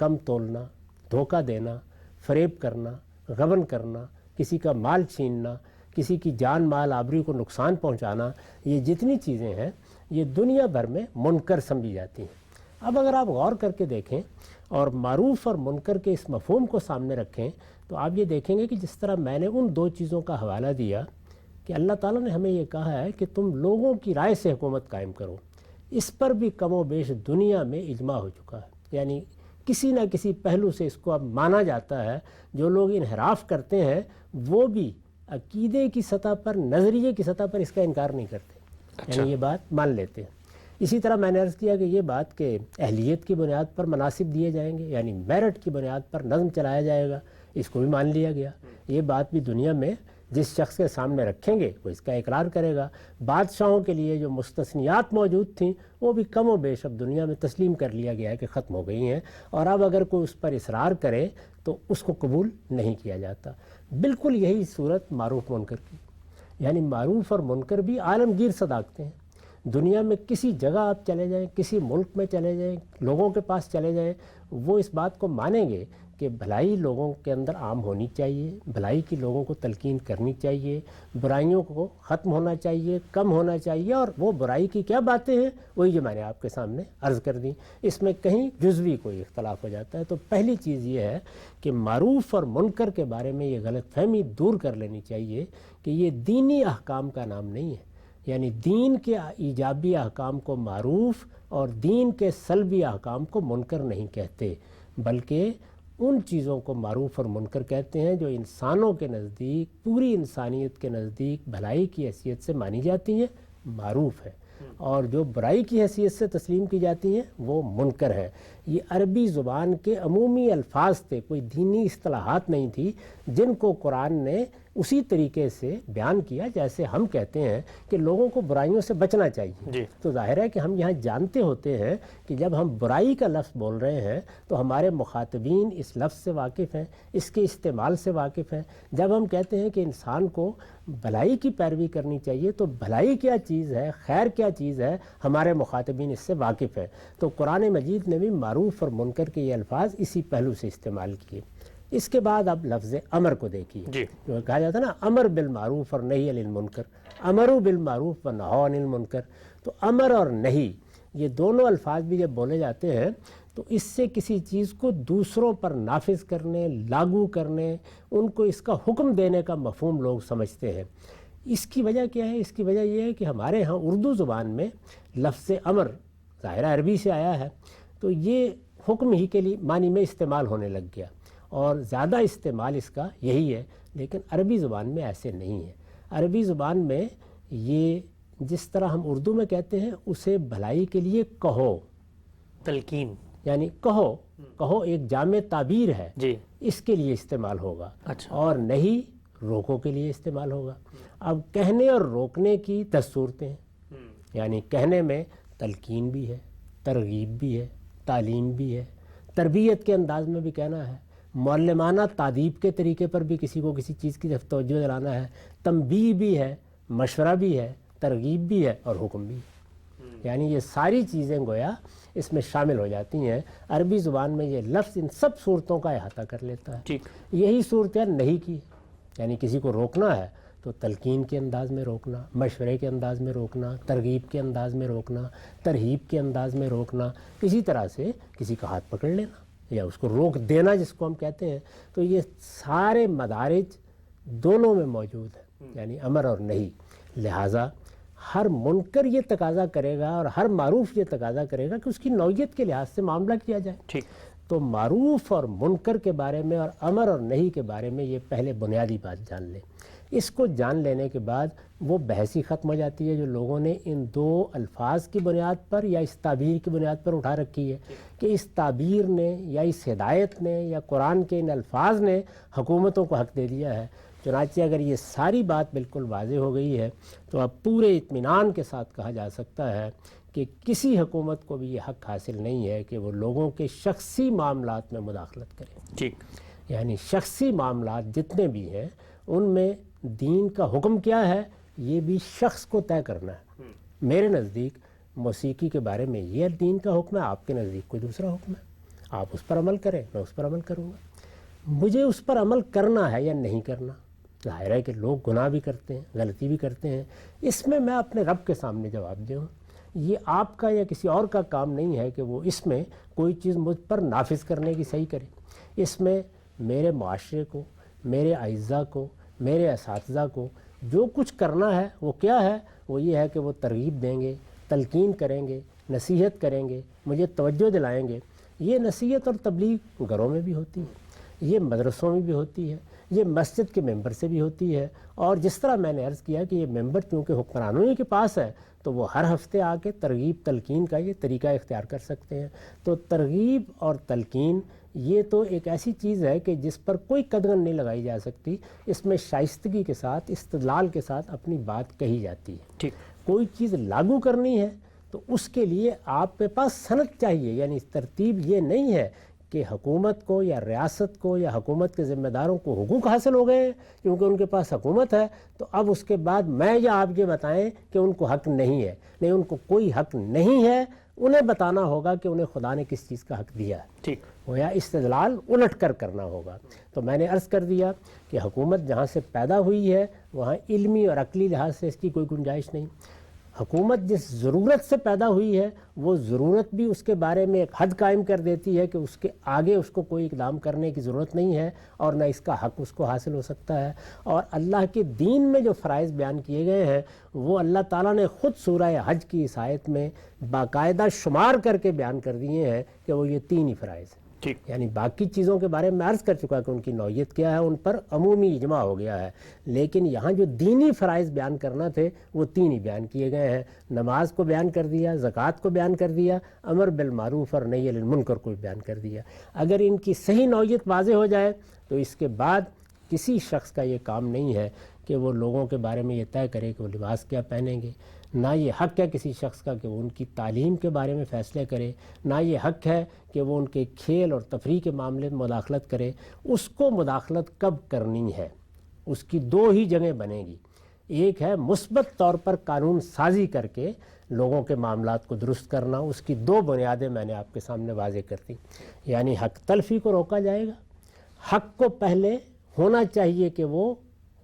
کم تولنا، دھوکہ دینا، فریب کرنا، غبن کرنا، کسی کا مال چھیننا، کسی کی جان مال آبروی کو نقصان پہنچانا، یہ جتنی چیزیں ہیں یہ دنیا بھر میں منکر سمجھی جاتی ہیں۔ اب اگر آپ غور کر کے دیکھیں اور معروف اور منکر کے اس مفہوم کو سامنے رکھیں تو آپ یہ دیکھیں گے کہ جس طرح میں نے ان دو چیزوں کا حوالہ دیا کہ اللہ تعالیٰ نے ہمیں یہ کہا ہے کہ تم لوگوں کی رائے سے حکومت قائم کرو، اس پر بھی کم و بیش دنیا میں اجماع ہو چکا ہے، یعنی کسی نہ کسی پہلو سے اس کو اب مانا جاتا ہے۔ جو لوگ انحراف کرتے ہیں وہ بھی عقیدے کی سطح پر، نظریے کی سطح پر اس کا انکار نہیں کرتے، یعنی یہ بات مان لیتے ہیں۔ اسی طرح میں نے عرض کیا کہ یہ بات کہ اہلیت کی بنیاد پر مناصب دیے جائیں گے، یعنی میرٹ کی بنیاد پر نظم چلایا جائے گا، اس کو بھی مان لیا گیا۔ یہ بات بھی دنیا میں جس شخص کے سامنے رکھیں گے وہ اس کا اقرار کرے گا۔ بادشاہوں کے لیے جو مستثنیات موجود تھیں وہ بھی کم و بیش اب دنیا میں تسلیم کر لیا گیا ہے کہ ختم ہو گئی ہیں، اور اب اگر کوئی اس پر اصرار کرے تو اس کو قبول نہیں کیا جاتا۔ بالکل یہی صورت معروف منکر کی، یعنی معروف اور منکر بھی عالمگیر صداقتیں ہیں۔ دنیا میں کسی جگہ آپ چلے جائیں، کسی ملک میں چلے جائیں، لوگوں کے پاس چلے جائیں، وہ اس بات کو مانیں گے کہ بھلائی لوگوں کے اندر عام ہونی چاہیے، بھلائی کی لوگوں کو تلقین کرنی چاہیے، برائیوں کو ختم ہونا چاہیے، کم ہونا چاہیے، اور وہ برائی کی کیا باتیں ہیں وہی جو میں نے آپ کے سامنے عرض کر دی۔ اس میں کہیں جزوی کوئی اختلاف ہو جاتا ہے تو پہلی چیز یہ ہے کہ معروف اور منکر کے بارے میں یہ غلط فہمی دور کر لینی چاہیے کہ یہ دینی احکام کا نام نہیں ہے، یعنی دین کے ایجابی احکام کو معروف اور دین کے سلبی احکام کو منکر نہیں کہتے، بلکہ ان چیزوں کو معروف اور منکر کہتے ہیں جو انسانوں کے نزدیک، پوری انسانیت کے نزدیک بھلائی کی حیثیت سے مانی جاتی ہیں معروف ہے، اور جو برائی کی حیثیت سے تسلیم کی جاتی ہیں وہ منکر ہے۔ یہ عربی زبان کے عمومی الفاظ تھے، کوئی دینی اصطلاحات نہیں تھی جن کو قرآن نے اسی طریقے سے بیان کیا جیسے ہم کہتے ہیں کہ لوگوں کو برائیوں سے بچنا چاہیے۔ تو ظاہر ہے کہ ہم یہاں جانتے ہوتے ہیں کہ جب ہم برائی کا لفظ بول رہے ہیں تو ہمارے مخاطبین اس لفظ سے واقف ہیں، اس کے استعمال سے واقف ہیں۔ جب ہم کہتے ہیں کہ انسان کو بھلائی کی پیروی کرنی چاہیے تو بھلائی کیا چیز ہے، خیر کیا چیز ہے، ہمارے مخاطبین اس سے واقف ہیں۔ تو قرآن مجید نے بھی معروف اور منکر کے یہ الفاظ اسی پہلو سے استعمال کیے۔ اس کے بعد اب لفظ امر کو دیکھیے، جو کہا جاتا ہے نا امر بالمعروف اور نہی عن المنکر، امروا بالمعروف و نہوا عن المنکر۔ تو امر اور نہی یہ دونوں الفاظ بھی جب بولے جاتے ہیں تو اس سے کسی چیز کو دوسروں پر نافذ کرنے، لاگو کرنے، ان کو اس کا حکم دینے کا مفہوم لوگ سمجھتے ہیں۔ اس کی وجہ کیا ہے؟ اس کی وجہ یہ ہے کہ ہمارے ہاں اردو زبان میں لفظ امر ظاہرہ عربی سے آیا ہے تو یہ حکم ہی کے لیے معنی میں استعمال ہونے لگ گیا، اور زیادہ استعمال اس کا یہی ہے، لیکن عربی زبان میں ایسے نہیں ہے۔ عربی زبان میں یہ جس طرح ہم اردو میں کہتے ہیں اسے بھلائی کے لیے کہو، تلقین، یعنی کہو، کہو ایک جامع تعبیر ہے، اس کے لیے استعمال ہوگا، اور نہیں روکو کے لیے استعمال ہوگا۔ اب کہنے اور روکنے کی 10 صورتیں ہیں، یعنی کہنے میں تلقین بھی ہے، ترغیب بھی ہے، تعلیم بھی ہے، تربیت کے انداز میں بھی کہنا ہے، معلمانہ تادیب کے طریقے پر بھی کسی کو کسی چیز کی طرف توجہ دلانا ہے، تنبیہ بھی ہے، مشورہ بھی ہے، ترغیب بھی ہے اور حکم بھی ہے۔ یعنی یہ ساری چیزیں گویا اس میں شامل ہو جاتی ہیں۔ عربی زبان میں یہ لفظ ان سب صورتوں کا احاطہ کر لیتا ہے۔ یہی صورتیں نہیں کی، یعنی کسی کو روکنا ہے تو تلقین کے انداز میں روکنا، مشورے کے انداز میں روکنا، ترغیب کے انداز میں روکنا، ترہیب کے انداز میں روکنا، اسی طرح سے کسی کا ہاتھ پکڑ لینا یا اس کو روک دینا جس کو ہم کہتے ہیں۔ تو یہ سارے مدارج دونوں میں موجود ہیں، یعنی امر اور نہیں۔ لہٰذا ہر منکر یہ تقاضا کرے گا اور ہر معروف یہ تقاضا کرے گا کہ اس کی نوعیت کے لحاظ سے معاملہ کیا جائے۔ تو معروف اور منکر کے بارے میں اور امر اور نہیں کے بارے میں یہ پہلے بنیادی بات جان لیں۔ اس کو جان لینے کے بعد وہ بحث ہی ختم ہو جاتی ہے جو لوگوں نے ان 2 الفاظ کی بنیاد پر یا اس تعبیر کی بنیاد پر اٹھا رکھی ہے کہ اس تعبیر نے یا اس ہدایت نے یا قرآن کے ان الفاظ نے حکومتوں کو حق دے دیا ہے۔ چنانچہ اگر یہ ساری بات بالکل واضح ہو گئی ہے تو اب پورے اطمینان کے ساتھ کہا جا سکتا ہے کہ کسی حکومت کو بھی یہ حق حاصل نہیں ہے کہ وہ لوگوں کے شخصی معاملات میں مداخلت کرے۔ یعنی شخصی معاملات جتنے بھی ہیں ان میں دین کا حکم کیا ہے یہ بھی شخص کو طے کرنا ہے۔ میرے نزدیک موسیقی کے بارے میں یہ دین کا حکم ہے، آپ کے نزدیک کوئی دوسرا حکم ہے۔ آپ اس پر عمل کریں، میں اس پر عمل کروں گا۔ مجھے اس پر عمل کرنا ہے یا نہیں کرنا، ظاہر ہے کہ لوگ گناہ بھی کرتے ہیں، غلطی بھی کرتے ہیں، اس میں میں اپنے رب کے سامنے جواب دوں۔ یہ آپ کا یا کسی اور کا کام نہیں ہے کہ وہ اس میں کوئی چیز مجھ پر نافذ کرنے کی صحیح کرے۔ اس میں میرے معاشرے کو، میرے اعزاء کو، میرے اساتذہ کو جو کچھ کرنا ہے وہ کیا ہے؟ وہ یہ ہے کہ وہ ترغیب دیں گے، تلقین کریں گے، نصیحت کریں گے، مجھے توجہ دلائیں گے۔ یہ نصیحت اور تبلیغ گھروں میں بھی ہوتی ہے، یہ مدرسوں میں بھی ہوتی ہے، یہ مسجد کے ممبر سے بھی ہوتی ہے، اور جس طرح میں نے عرض کیا کہ یہ ممبر چونکہ حکمرانوں ہی کے پاس ہے تو وہ ہر ہفتے آ کے ترغیب تلقین کا یہ طریقہ اختیار کر سکتے ہیں۔ تو ترغیب اور تلقین یہ تو ایک ایسی چیز ہے کہ جس پر کوئی قدغن نہیں لگائی جا سکتی، اس میں شائستگی کے ساتھ، استدلال کے ساتھ اپنی بات کہی جاتی ہے۔ ٹھیک، کوئی چیز لاگو کرنی ہے تو اس کے لیے آپ کے پاس سند چاہیے، یعنی ترتیب یہ نہیں ہے کہ حکومت کو یا ریاست کو یا حکومت کے ذمہ داروں کو حقوق حاصل ہو گئے ہیں کیونکہ ان کے پاس حکومت ہے، تو اب اس کے بعد میں یا آپ یہ بتائیں کہ ان کو حق نہیں ہے۔ نہیں، ان کو کوئی حق نہیں ہے، انہیں بتانا ہوگا کہ انہیں خدا نے کس چیز کا حق دیا ہے۔ ٹھیک، وہ یا استدلال الٹ کر کرنا ہوگا۔ تو میں نے عرض کر دیا کہ حکومت جہاں سے پیدا ہوئی ہے وہاں علمی اور عقلی لحاظ سے اس کی کوئی گنجائش نہیں۔ حکومت جس ضرورت سے پیدا ہوئی ہے وہ ضرورت بھی اس کے بارے میں ایک حد قائم کر دیتی ہے کہ اس کے آگے اس کو کوئی اقدام کرنے کی ضرورت نہیں ہے اور نہ اس کا حق اس کو حاصل ہو سکتا ہے۔ اور اللہ کے دین میں جو فرائض بیان کیے گئے ہیں وہ اللہ تعالیٰ نے خود سورہ حج کی اس آیت میں باقاعدہ شمار کر کے بیان کر دیے ہیں کہ وہ یہ 3 ہی فرائض ہیں۔ ٹھیک، یعنی باقی چیزوں کے بارے میں عرض کر چکا کہ ان کی نوعیت کیا ہے، ان پر عمومی اجماع ہو گیا ہے، لیکن یہاں جو دینی فرائض بیان کرنا تھے وہ 3 ہی بیان کیے گئے ہیں۔ نماز کو بیان کر دیا، زکوٰۃ کو بیان کر دیا، امر بالمعروف اور نہی عن المنکر کو بیان کر دیا۔ اگر ان کی صحیح نوعیت واضح ہو جائے تو اس کے بعد کسی شخص کا یہ کام نہیں ہے کہ وہ لوگوں کے بارے میں یہ طے کرے کہ وہ لباس کیا پہنیں گے، نہ یہ حق ہے کسی شخص کا کہ وہ ان کی تعلیم کے بارے میں فیصلے کرے، نہ یہ حق ہے کہ وہ ان کے کھیل اور تفریح کے معاملے میں مداخلت کرے۔ اس کو مداخلت کب کرنی ہے اس کی 2 ہی جگہیں بنے گی۔ ایک ہے مثبت طور پر قانون سازی کر کے لوگوں کے معاملات کو درست کرنا، اس کی 2 بنیادیں میں نے آپ کے سامنے واضح کر دی۔ یعنی حق تلفی کو روکا جائے گا، حق کو پہلے ہونا چاہیے کہ وہ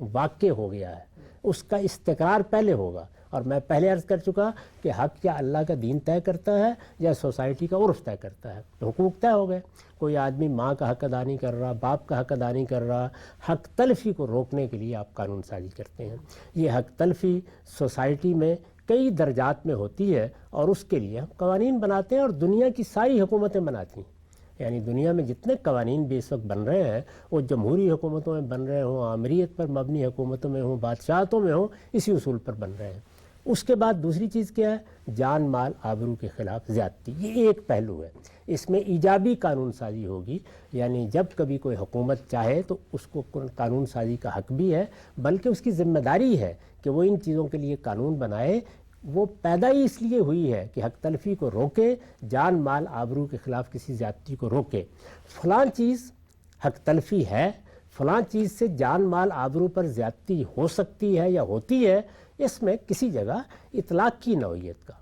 واقع ہو گیا ہے، اس کا استقرار پہلے ہوگا۔ اور میں پہلے عرض کر چکا کہ حق کیا اللہ کا دین طے کرتا ہے یا سوسائٹی کا عرف طے کرتا ہے؟ حقوق طے ہو گئے، کوئی آدمی ماں کا حق ادا نہیں کر رہا، باپ کا حق ادا نہیں کر رہا، حق تلفی کو روکنے کے لیے آپ قانون سازی کرتے ہیں۔ یہ حق تلفی سوسائٹی میں کئی درجات میں ہوتی ہے اور اس کے لیے ہم قوانین بناتے ہیں اور دنیا کی ساری حکومتیں بناتی ہیں۔ یعنی دنیا میں جتنے قوانین بھی اس وقت بن رہے ہیں وہ جمہوری حکومتوں میں بن رہے ہوں، آمریت پر مبنی حکومتوں میں ہوں، بادشاہتوں میں ہوں، اسی اصول پر بن رہے ہیں۔ اس کے بعد دوسری چیز کیا ہے؟ جان مال آبرو کے خلاف زیادتی، یہ ایک پہلو ہے۔ اس میں ایجابی قانون سازی ہوگی، یعنی جب کبھی کوئی حکومت چاہے تو اس کو قانون سازی کا حق بھی ہے، بلکہ اس کی ذمہ داری ہے کہ وہ ان چیزوں کے لیے قانون بنائے۔ وہ پیدا ہی اس لیے ہوئی ہے کہ حق تلفی کو روکے، جان مال آبرو کے خلاف کسی زیادتی کو روکے۔ فلاں چیز حق تلفی ہے، فلاں چیز سے جان مال آبرو پر زیادتی ہو سکتی ہے یا ہوتی ہے، اس میں کسی جگہ اطلاق کی نوعیت کا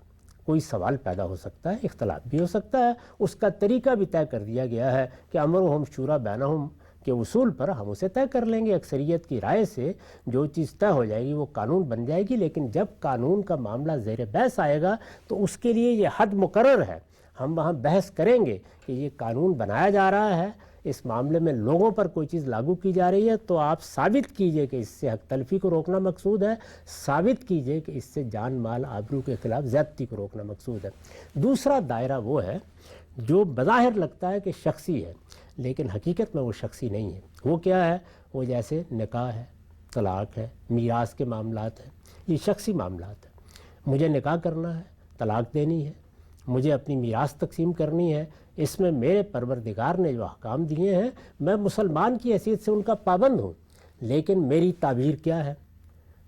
کوئی سوال پیدا ہو سکتا ہے، اختلاف بھی ہو سکتا ہے۔ اس کا طریقہ بھی طے کر دیا گیا ہے کہ امرہم شورا بینہم کے اصول پر ہم اسے طے کر لیں گے، اکثریت کی رائے سے جو چیز طے ہو جائے گی وہ قانون بن جائے گی۔ لیکن جب قانون کا معاملہ زیر بحث آئے گا تو اس کے لیے یہ حد مقرر ہے، ہم وہاں بحث کریں گے کہ یہ قانون بنایا جا رہا ہے، اس معاملے میں لوگوں پر کوئی چیز لاگو کی جا رہی ہے تو آپ ثابت کیجئے کہ اس سے حق تلفی کو روکنا مقصود ہے، ثابت کیجئے کہ اس سے جان مال آبرو کے خلاف زیادتی کو روکنا مقصود ہے۔ دوسرا دائرہ وہ ہے جو بظاہر لگتا ہے کہ شخصی ہے لیکن حقیقت میں وہ شخصی نہیں ہے۔ وہ کیا ہے؟ وہ جیسے نکاح ہے، طلاق ہے، میراث کے معاملات ہیں، یہ شخصی معاملات ہیں۔ مجھے نکاح کرنا ہے، طلاق دینی ہے، مجھے اپنی میراث تقسیم کرنی ہے، اس میں میرے پروردگار نے جو احکام دیے ہیں میں مسلمان کی حیثیت سے ان کا پابند ہوں، لیکن میری تعبیر کیا ہے،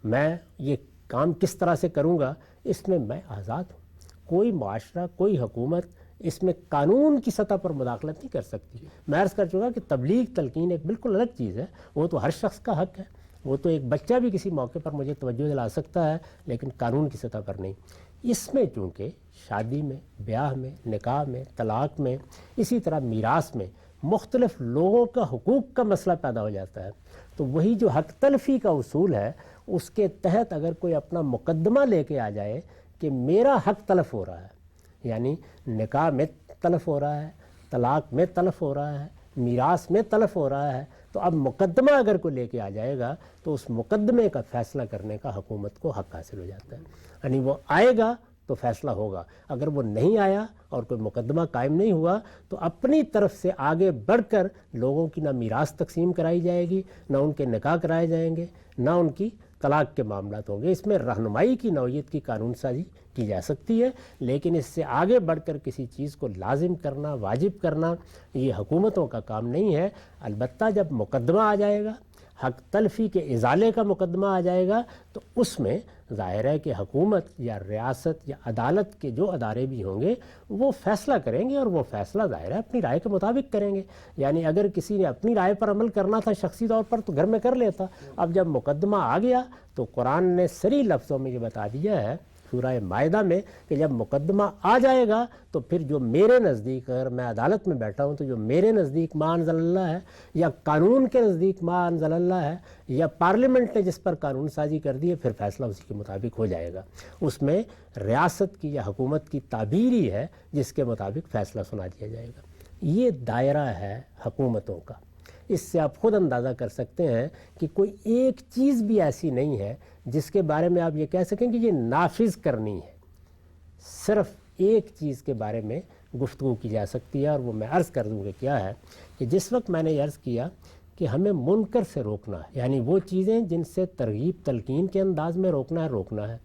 میں یہ کام کس طرح سے کروں گا، اس میں میں آزاد ہوں۔ کوئی معاشرہ، کوئی حکومت اس میں قانون کی سطح پر مداخلت نہیں کر سکتی۔ میں عرض کر چکا کہ تبلیغ تلقین ایک بالکل الگ چیز ہے، وہ تو ہر شخص کا حق ہے، وہ تو ایک بچہ بھی کسی موقع پر مجھے توجہ دلا سکتا ہے لیکن قانون کی سطح پر نہیں۔ اس میں چونکہ شادی میں، بیاہ میں، نکاح میں، طلاق میں، اسی طرح میراث میں مختلف لوگوں کا حقوق کا مسئلہ پیدا ہو جاتا ہے، تو وہی جو حق تلفی کا اصول ہے اس کے تحت اگر کوئی اپنا مقدمہ لے کے آ جائے کہ میرا حق تلف ہو رہا ہے، یعنی نکاح میں تلف ہو رہا ہے، طلاق میں تلف ہو رہا ہے، میراث میں تلف ہو رہا ہے، تو اب مقدمہ اگر کوئی لے کے آ جائے گا تو اس مقدمے کا فیصلہ کرنے کا حکومت کو حق حاصل ہو جاتا ہے، یعنی وہ آئے گا تو فیصلہ ہوگا، اگر وہ نہیں آیا اور کوئی مقدمہ قائم نہیں ہوا تو اپنی طرف سے آگے بڑھ کر لوگوں کی نہ میراث تقسیم کرائی جائے گی، نہ ان کے نکاح کرائے جائیں گے، نہ ان کی طلاق کے معاملات ہوں گے۔ اس میں رہنمائی کی نوعیت کی قانون سازی کی جا سکتی ہے، لیکن اس سے آگے بڑھ کر کسی چیز کو لازم کرنا، واجب کرنا، یہ حکومتوں کا کام نہیں ہے۔ البتہ جب مقدمہ آ جائے گا، حق تلفی کے ازالے کا مقدمہ آ جائے گا، تو اس میں ظاہر ہے کہ حکومت یا ریاست یا عدالت کے جو ادارے بھی ہوں گے وہ فیصلہ کریں گے، اور وہ فیصلہ ظاہر ہے اپنی رائے کے مطابق کریں گے۔ یعنی اگر کسی نے اپنی رائے پر عمل کرنا تھا شخصی طور پر تو گھر میں کر لیتا، اب جب مقدمہ آ گیا تو قرآن نے صریح لفظوں میں یہ بتا دیا ہے سورہ مائدہ میں کہ جب مقدمہ آ جائے گا تو پھر جو میرے نزدیک، اگر میں عدالت میں بیٹھا ہوں تو جو میرے نزدیک ما انزل اللہ ہے، یا قانون کے نزدیک ما انزل اللہ ہے، یا پارلیمنٹ نے جس پر قانون سازی کر دی ہے، پھر فیصلہ اسی کے مطابق ہو جائے گا۔ اس میں ریاست کی یا حکومت کی تعبیر ہی ہے جس کے مطابق فیصلہ سنا دیا جائے گا۔ یہ دائرہ ہے حکومتوں کا۔ اس سے آپ خود اندازہ کر سکتے ہیں کہ کوئی ایک چیز بھی ایسی نہیں ہے جس کے بارے میں آپ یہ کہہ سکیں کہ یہ نافذ کرنی ہے۔ صرف ایک چیز کے بارے میں گفتگو کی جا سکتی ہے، اور وہ میں عرض کر دوں کہ کیا ہے کہ جس وقت میں نے یہ عرض کیا کہ ہمیں منکر سے روکنا ہے، یعنی وہ چیزیں جن سے ترغیب تلقین کے انداز میں روکنا ہے۔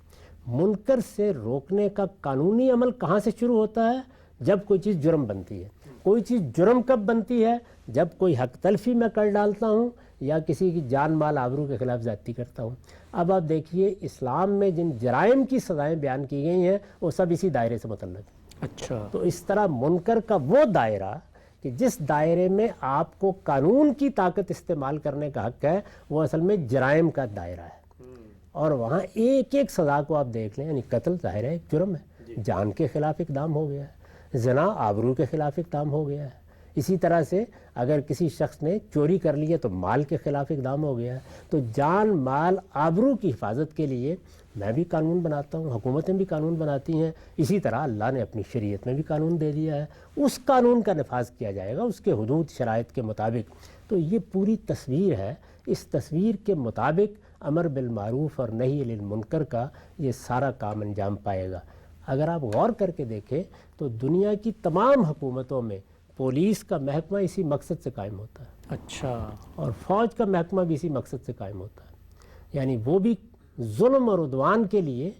منکر سے روکنے کا قانونی عمل کہاں سے شروع ہوتا ہے؟ جب کوئی چیز جرم بنتی ہے۔ کوئی چیز جرم کب بنتی ہے؟ جب کوئی حق تلفی میں کر ڈالتا ہوں یا کسی کی جان مال آبرو کے خلاف زیادتی کرتا ہوں۔ اب آپ دیکھیے اسلام میں جن جرائم کی سزائیں بیان کی گئی ہیں وہ سب اسی دائرے سے متعلق ہیں۔ اچھا، تو اس طرح منکر کا وہ دائرہ کہ جس دائرے میں آپ کو قانون کی طاقت استعمال کرنے کا حق ہے، وہ اصل میں جرائم کا دائرہ ہے، اور وہاں ایک ایک سزا کو آپ دیکھ لیں، یعنی قتل ظاہر ہے ایک جرم ہے، جان کے خلاف اقدام ہو گیا ہے، زنا آبرو کے خلاف اقدام ہو گیا ہے، اسی طرح سے اگر کسی شخص نے چوری کر لی ہے تو مال کے خلاف اقدام ہو گیا ہے۔ تو جان مال آبرو کی حفاظت کے لیے میں بھی قانون بناتا ہوں، حکومتیں بھی قانون بناتی ہیں، اسی طرح اللہ نے اپنی شریعت میں بھی قانون دے دیا ہے، اس قانون کا نفاذ کیا جائے گا اس کے حدود شرائط کے مطابق۔ تو یہ پوری تصویر ہے، اس تصویر کے مطابق امر بالمعروف اور نہی عن المنکر کا یہ سارا کام انجام پائے گا۔ اگر آپ غور کر کے دیکھیں تو دنیا کی تمام حکومتوں میں پولیس کا محکمہ اسی مقصد سے قائم ہوتا ہے، اچھا، اور فوج کا محکمہ بھی اسی مقصد سے قائم ہوتا ہے، یعنی وہ بھی ظلم اور عدوان کے لیے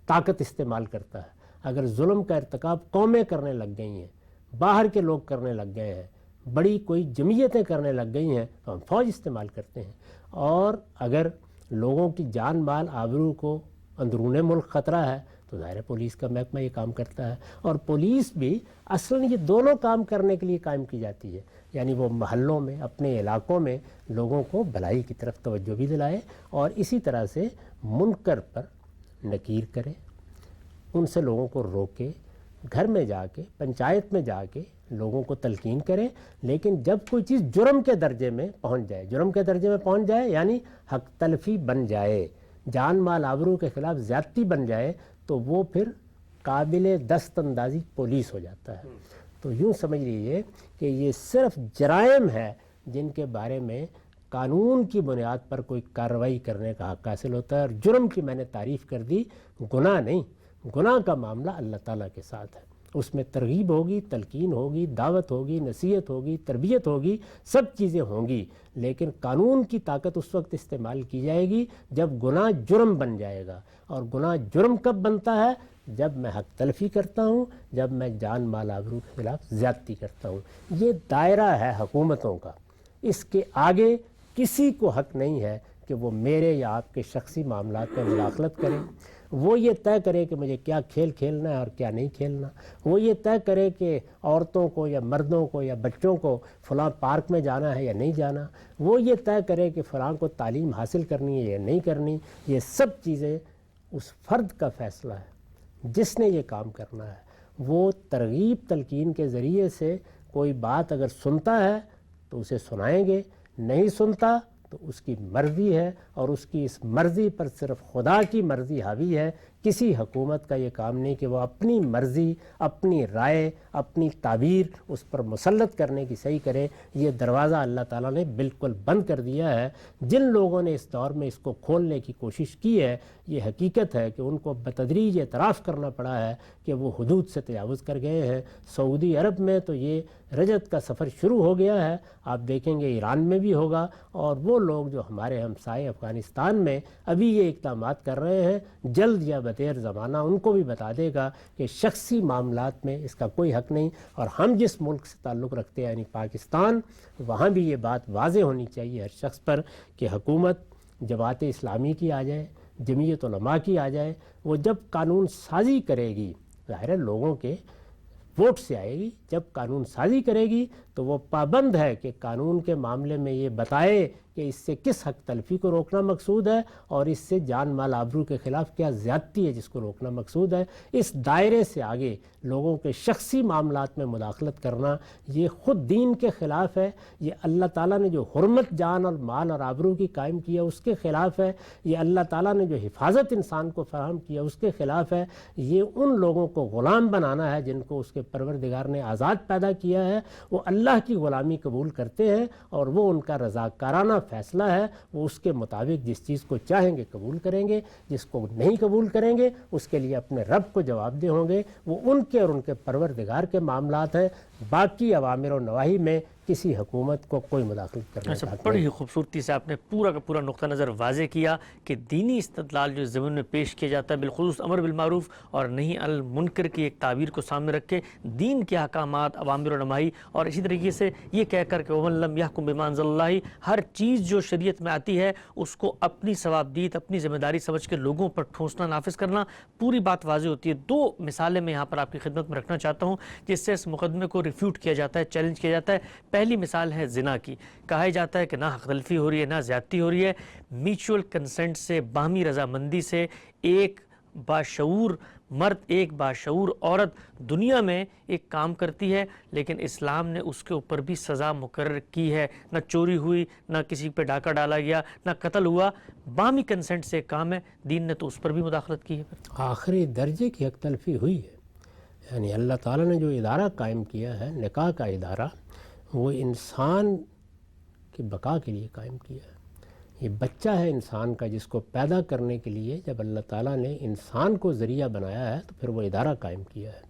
طاقت استعمال کرتا ہے۔ اگر ظلم کا ارتکاب قومیں کرنے لگ گئی ہیں، باہر کے لوگ کرنے لگ گئے ہیں، بڑی کوئی جمعیتیں کرنے لگ گئی ہیں، تو ہم فوج استعمال کرتے ہیں، اور اگر لوگوں کی جان مال آبرو کو اندرون ملک خطرہ ہے تو ظاہر پولیس کا محکمہ یہ کام کرتا ہے۔ اور پولیس بھی اصلاً یہ دونوں کام کرنے کے لیے قائم کی جاتی ہے، یعنی وہ محلوں میں اپنے علاقوں میں لوگوں کو بھلائی کی طرف توجہ بھی دلائے، اور اسی طرح سے منکر پر نکیر کرے، ان سے لوگوں کو روکے، گھر میں جا کے پنچایت میں جا کے لوگوں کو تلقین کرے۔ لیکن جب کوئی چیز جرم کے درجے میں پہنچ جائے، یعنی حق تلفی بن جائے، جان مال آبرو کے خلاف زیادتی بن جائے، تو وہ پھر قابل دست اندازی پولیس ہو جاتا ہے۔ تو یوں سمجھ لیجئے کہ یہ صرف جرائم ہے جن کے بارے میں قانون کی بنیاد پر کوئی کارروائی کرنے کا حق حاصل ہوتا ہے، اور جرم کی میں نے تعریف کر دی، گناہ نہیں۔ گناہ کا معاملہ اللہ تعالیٰ کے ساتھ ہے، اس میں ترغیب ہوگی، تلقین ہوگی، دعوت ہوگی، نصیحت ہوگی، تربیت ہوگی، سب چیزیں ہوں گی، لیکن قانون کی طاقت اس وقت استعمال کی جائے گی جب گناہ جرم بن جائے گا۔ اور گناہ جرم کب بنتا ہے؟ جب میں حق تلفی کرتا ہوں، جب میں جان مال آبرو کے خلاف زیادتی کرتا ہوں۔ یہ دائرہ ہے حکومتوں کا، اس کے آگے کسی کو حق نہیں ہے کہ وہ میرے یا آپ کے شخصی معاملات میں مداخلت کرے۔ وہ یہ طے کرے کہ مجھے کیا کھیل کھیلنا ہے اور کیا نہیں کھیلنا، وہ یہ طے کرے کہ عورتوں کو یا مردوں کو یا بچوں کو فلاں پارک میں جانا ہے یا نہیں جانا، وہ یہ طے کرے کہ فلاں کو تعلیم حاصل کرنی ہے یا نہیں کرنی۔ یہ سب چیزیں اس فرد کا فیصلہ ہے جس نے یہ کام کرنا ہے وہ ترغیب تلقین کے ذریعے سے کوئی بات اگر سنتا ہے تو اسے سنائیں گے، نہیں سنتا تو اس کی مرضی ہے، اور اس کی اس مرضی پر صرف خدا کی مرضی حاوی ہے۔ کسی حکومت کا یہ کام نہیں کہ وہ اپنی مرضی، اپنی رائے، اپنی تعبیر اس پر مسلط کرنے کی صحیح کرے۔ یہ دروازہ اللہ تعالیٰ نے بالکل بند کر دیا ہے۔ جن لوگوں نے اس دور میں اس کو کھولنے کی کوشش کی ہے، یہ حقیقت ہے کہ ان کو بتدریج اعتراف کرنا پڑا ہے کہ وہ حدود سے تجاوز کر گئے ہیں۔ سعودی عرب میں تو یہ رجعت کا سفر شروع ہو گیا ہے، آپ دیکھیں گے ایران میں بھی ہوگا، اور وہ لوگ جو ہمارے ہمسائے افغانستان میں ابھی یہ اقدامات کر رہے ہیں، جلد یا بدیر زمانہ ان کو بھی بتا دے گا کہ شخصی معاملات میں اس کا کوئی حق نہیں۔ اور ہم جس ملک سے تعلق رکھتے ہیں یعنی پاکستان، وہاں بھی یہ بات واضح ہونی چاہیے ہر شخص پر کہ حکومت جماعت اسلامی کی آ جائے، جمعیت علماء کی آ جائے، وہ جب قانون سازی کرے گی، ظاہر ہے لوگوں کے ووٹ سے آئے گی، جب قانون سازی کرے گی تو وہ پابند ہے کہ قانون کے معاملے میں یہ بتائے کہ اس سے کس حق تلفی کو روکنا مقصود ہے اور اس سے جان مال آبرو کے خلاف کیا زیادتی ہے جس کو روکنا مقصود ہے۔ اس دائرے سے آگے لوگوں کے شخصی معاملات میں مداخلت کرنا یہ خود دین کے خلاف ہے، یہ اللہ تعالیٰ نے جو حرمت جان اور مال اور آبرو کی قائم کیا اس کے خلاف ہے، یہ اللہ تعالیٰ نے جو حفاظت انسان کو فراہم کیا اس کے خلاف ہے۔ یہ ان لوگوں کو غلام بنانا ہے جن کو اس کے پروردگار نے آزاد پیدا کیا ہے، وہ اللہ کی غلامی قبول کرتے ہیں اور وہ ان کا رضاکارانہ فیصلہ ہے، وہ اس کے مطابق جس چیز کو چاہیں گے قبول کریں گے، جس کو نہیں قبول کریں گے اس کے لیے اپنے رب کو جواب دہ ہوں گے۔ وہ ان کے اور ان کے پروردگار کے معاملات ہیں، باقی اوامر و نواہی میں کسی حکومت کو کوئی مداخلت کرنے کا حق نہیں۔ بڑی خوبصورتی سے آپ نے پورا کا پورا نقطہ نظر واضح کیا کہ دینی استدلال جو زمین میں پیش کیا جاتا ہے بالخصوص امر بالمعروف اور نہیں المنکر کی ایک تعبیر کو سامنے رکھ کے دین کے احکامات، اوامر و نواہی، اور اسی طریقے سے یہ کہہ کر کہ وَمَن لَمْ يَحْكُمْ بِمَا أَنزَلَ اللَّهِ، ہر چیز جو شریعت میں آتی ہے اس کو اپنی ثوابدید، اپنی ذمہ داری سمجھ کے لوگوں پر ٹھونسنا، نافذ کرنا، پوری بات واضح ہوتی ہے۔ دو مثالیں میں یہاں پر آپ کی خدمت میں رکھنا چاہتا ہوں جس سے اس مقدمے کو ریفیوٹ کیا جاتا ہے، چیلنج کیا جاتا ہے۔ پہلی مثال ہے زنا کی۔ کہا جاتا ہے کہ نہ حق تلفی ہو رہی ہے نہ زیادتی ہو رہی ہے، میوچول کنسنٹ سے، باہمی رضامندی سے ایک باشعور مرد، ایک باشعور عورت دنیا میں ایک کام کرتی ہے، لیکن اسلام نے اس کے اوپر بھی سزا مقرر کی ہے۔ نہ چوری ہوئی، نہ کسی پہ ڈاکہ ڈالا گیا، نہ قتل ہوا، باہمی کنسنٹ سے ایک کام ہے، دین نے تو اس پر بھی مداخلت کی ہے۔ آخری درجے کی حق تلفی ہوئی ہے، یعنی اللہ تعالیٰ نے جو ادارہ قائم کیا ہے، نکاح کا ادارہ، وہ انسان کی بقا کے لیے قائم کیا ہے۔ یہ بچہ ہے انسان کا جس کو پیدا کرنے کے لیے جب اللہ تعالیٰ نے انسان کو ذریعہ بنایا ہے تو پھر وہ ادارہ قائم کیا ہے۔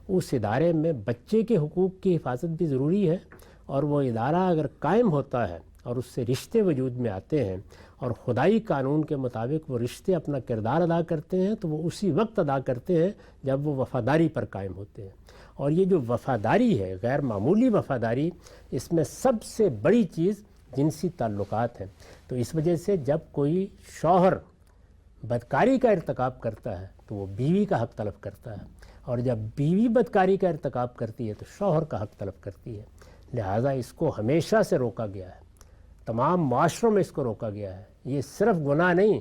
اس ادارے میں بچے کے حقوق کی حفاظت بھی ضروری ہے، اور وہ ادارہ اگر قائم ہوتا ہے اور اس سے رشتے وجود میں آتے ہیں اور خدائی قانون کے مطابق وہ رشتے اپنا کردار ادا کرتے ہیں تو وہ اسی وقت ادا کرتے ہیں جب وہ وفاداری پر قائم ہوتے ہیں۔ اور یہ جو وفاداری ہے، غیر معمولی وفاداری، اس میں سب سے بڑی چیز جنسی تعلقات ہیں۔ تو اس وجہ سے جب کوئی شوہر بدکاری کا ارتکاب کرتا ہے تو وہ بیوی کا حق طلب کرتا ہے، اور جب بیوی بدکاری کا ارتکاب کرتی ہے تو شوہر کا حق طلب کرتی ہے۔ لہٰذا اس کو ہمیشہ سے روکا گیا ہے، تمام معاشروں میں اس کو روکا گیا ہے۔ یہ صرف گناہ نہیں،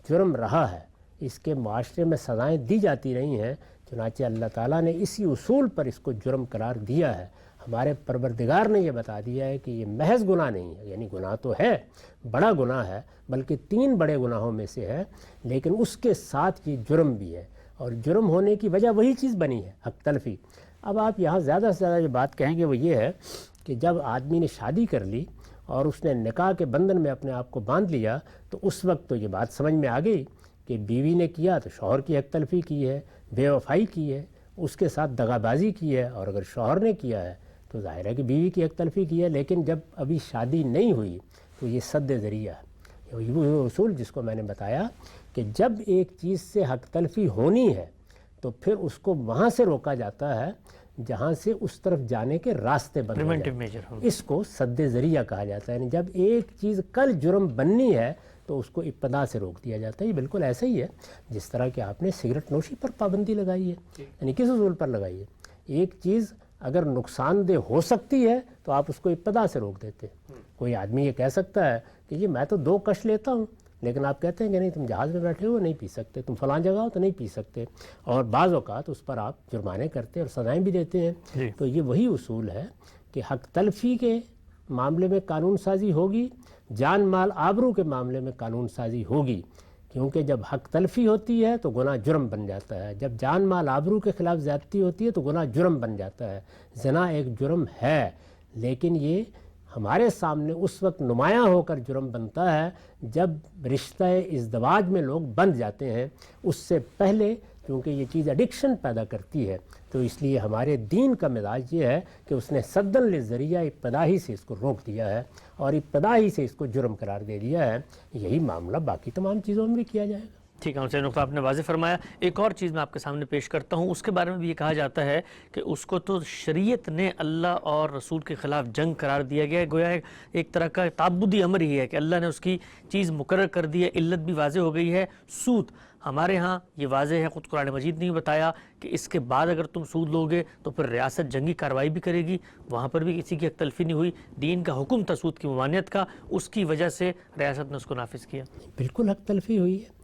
جرم رہا ہے، اس کے معاشرے میں سزائیں دی جاتی رہی ہیں، چنانچہ اللہ تعالیٰ نے اسی اصول پر اس کو جرم قرار دیا ہے۔ ہمارے پروردگار نے یہ بتا دیا ہے کہ یہ محض گناہ نہیں ہے، یعنی گناہ تو ہے، بڑا گناہ ہے، بلکہ 3 بڑے گناہوں میں سے ہے، لیکن اس کے ساتھ یہ جرم بھی ہے، اور جرم ہونے کی وجہ وہی چیز بنی ہے، حق تلفی۔ اب آپ یہاں زیادہ سے زیادہ جو بات کہیں گے وہ یہ ہے کہ جب آدمی نے شادی کر لی اور اس نے نکاح کے بندھن میں اپنے آپ کو باندھ لیا تو اس وقت تو یہ بات سمجھ میں آ گئی کہ بیوی نے کیا تو شوہر کی حق تلفی کی ہے، بے وفائی کی ہے، اس کے ساتھ دغا بازی کی ہے، اور اگر شوہر نے کیا ہے تو ظاہر ہے کہ بیوی کی حق تلفی کی ہے۔ لیکن جب ابھی شادی نہیں ہوئی تو یہ سد ذریعہ ہے، وہ اصول جس کو میں نے بتایا کہ جب ایک چیز سے حق تلفی ہونی ہے تو پھر اس کو وہاں سے روکا جاتا ہے جہاں سے اس طرف جانے کے راستے بند ہو جائیں۔ اس کو سد ذریعہ کہا جاتا ہے، یعنی جب ایک چیز کل جرم بننی ہے تو اس کو ابتدا سے روک دیا جاتا ہے۔ یہ بالکل ایسا ہی ہے جس طرح کہ آپ نے سگریٹ نوشی پر پابندی لگائی ہے، یعنی کس اصول پر لگائی ہے؟ ایک چیز اگر نقصان دہ ہو سکتی ہے تو آپ اس کو ابتدا سے روک دیتے ہیں۔ کوئی آدمی یہ کہہ سکتا ہے کہ جی میں تو 2 کش لیتا ہوں، لیکن آپ کہتے ہیں کہ نہیں تم جہاز میں بیٹھے ہو نہیں پی سکتے، تم فلاں جگہ ہو تو نہیں پی سکتے، اور بعض اوقات اس پر آپ جرمانے کرتے ہیں اور سزائیں بھی دیتے ہیں۔ تو یہ وہی اصول ہے کہ حق تلفی کے معاملے میں قانون سازی ہوگی، جان مال آبرو کے معاملے میں قانون سازی ہوگی، کیونکہ جب حق تلفی ہوتی ہے تو گناہ جرم بن جاتا ہے، جب جان مال آبرو کے خلاف زیادتی ہوتی ہے تو گناہ جرم بن جاتا ہے۔ زنا ایک جرم ہے، لیکن یہ ہمارے سامنے اس وقت نمایاں ہو کر جرم بنتا ہے جب رشتہ ازدواج میں لوگ بندھ جاتے ہیں، اس سے پہلے کیونکہ یہ چیز ایڈکشن پیدا کرتی ہے، تو اس لیے ہمارے دین کا مزاج یہ ہے کہ اس نے سدن للذریعہ ابتدائی سے اس کو روک دیا ہے اور ابتدائی سے اس کو جرم قرار دے دیا ہے۔ یہی معاملہ باقی تمام چیزوں میں بھی کیا جائے گا۔ ٹھیک ہے، نقطہ آپ نے واضح فرمایا۔ ایک اور چیز میں آپ کے سامنے پیش کرتا ہوں، اس کے بارے میں بھی یہ کہا جاتا ہے کہ اس کو تو شریعت نے اللہ اور رسول کے خلاف جنگ قرار دیا گیا ہے، گویا ایک طرح کا تعبدی امر ہی ہے کہ اللہ نے اس کی چیز مقرر کر دی ہے، علت بھی واضح ہو گئی ہے۔ سود ہمارے ہاں یہ واضح ہے، خود قرآن مجید نے بتایا کہ اس کے بعد اگر تم سود لوگے تو پھر ریاست جنگی کارروائی بھی کرے گی، وہاں پر بھی کسی کی حق تلفی نہیں ہوئی، دین کا حکم تھا سود کی ممانعت کا، اس کی وجہ سے ریاست نے اس کو نافذ کیا۔ بالکل حق تلفی ہوئی ہے،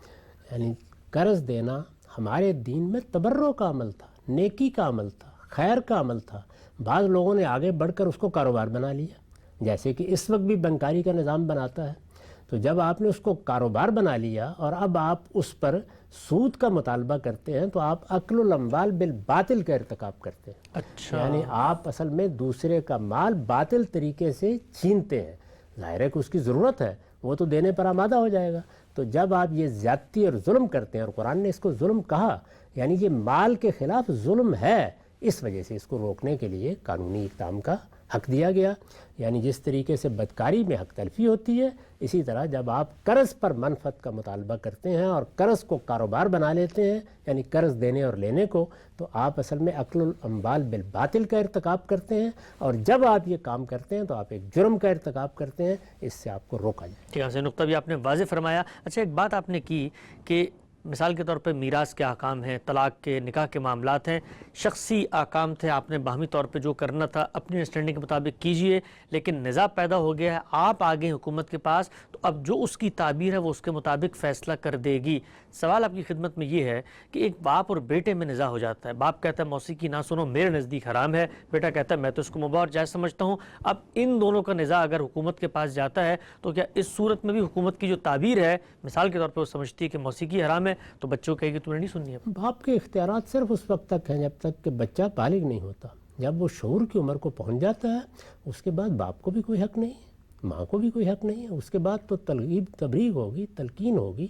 یعنی قرض دینا ہمارے دین میں تبرع کا عمل تھا، نیکی کا عمل تھا، خیر کا عمل تھا۔ بعض لوگوں نے آگے بڑھ کر اس کو کاروبار بنا لیا، جیسے کہ اس وقت بھی بینکاری کا نظام بناتا ہے۔ تو جب آپ نے اس کو کاروبار بنا لیا اور اب آپ اس پر سود کا مطالبہ کرتے ہیں تو آپ اکل الاموال بالباطل کا ارتکاب کرتے ہیں۔ اچھا، یعنی آپ اصل میں دوسرے کا مال باطل طریقے سے چھینتے ہیں۔ ظاہر ہے کہ اس کی ضرورت ہے، وہ تو دینے پر آمادہ ہو جائے گا۔ تو جب آپ یہ زیادتی اور ظلم کرتے ہیں، اور قرآن نے اس کو ظلم کہا، یعنی یہ مال کے خلاف ظلم ہے، اس وجہ سے اس کو روکنے کے لیے قانونی اقدام کا حق دیا گیا۔ یعنی جس طریقے سے بدکاری میں حق تلفی ہوتی ہے، اسی طرح جب آپ قرض پر منفعت کا مطالبہ کرتے ہیں اور قرض کو کاروبار بنا لیتے ہیں، یعنی قرض دینے اور لینے کو، تو آپ اصل میں اکل الاموال بالباطل کا ارتکاب کرتے ہیں، اور جب آپ یہ کام کرتے ہیں تو آپ ایک جرم کا ارتکاب کرتے ہیں، اس سے آپ کو روکا جائے۔ ٹھیک ہے، نقطہ بھی آپ نے واضح فرمایا۔ اچھا، ایک بات آپ نے کی کہ مثال کے طور پہ میراث کے احکام ہیں، طلاق کے، نکاح کے معاملات ہیں، شخصی احکام تھے، آپ نے باہمی طور پہ جو کرنا تھا اپنی انڈرسٹینڈنگ کے مطابق کیجئے، لیکن نزاع پیدا ہو گیا ہے، آپ آگے حکومت کے پاس، تو اب جو اس کی تعبیر ہے وہ اس کے مطابق فیصلہ کر دے گی۔ سوال آپ کی خدمت میں یہ ہے کہ ایک باپ اور بیٹے میں نزاع ہو جاتا ہے، باپ کہتا ہے موسیقی نہ سنو، میرے نزدیک حرام ہے، بیٹا کہتا ہے میں تو اس کو مباح اور جائز سمجھتا ہوں۔ اب ان دونوں کا نزاع اگر حکومت کے پاس جاتا ہے تو کیا اس صورت میں بھی حکومت کی جو تعبیر ہے، مثال کے طور پہ وہ سمجھتی ہے کہ موسیقی حرام ہے، تو بچوں کہے گی تم نے نہیں سننی ہے؟ باپ کے اختیارات صرف اس وقت تک ہیں جب تک کہ بچہ بالغ نہیں ہوتا۔ جب وہ شعور کی عمر کو پہنچ جاتا ہے، اس کے بعد باپ کو بھی کوئی حق نہیں ہے، ماں کو بھی کوئی حق نہیں ہے۔ اس کے بعد تو تبلیغ ہوگی، تلقین ہوگی۔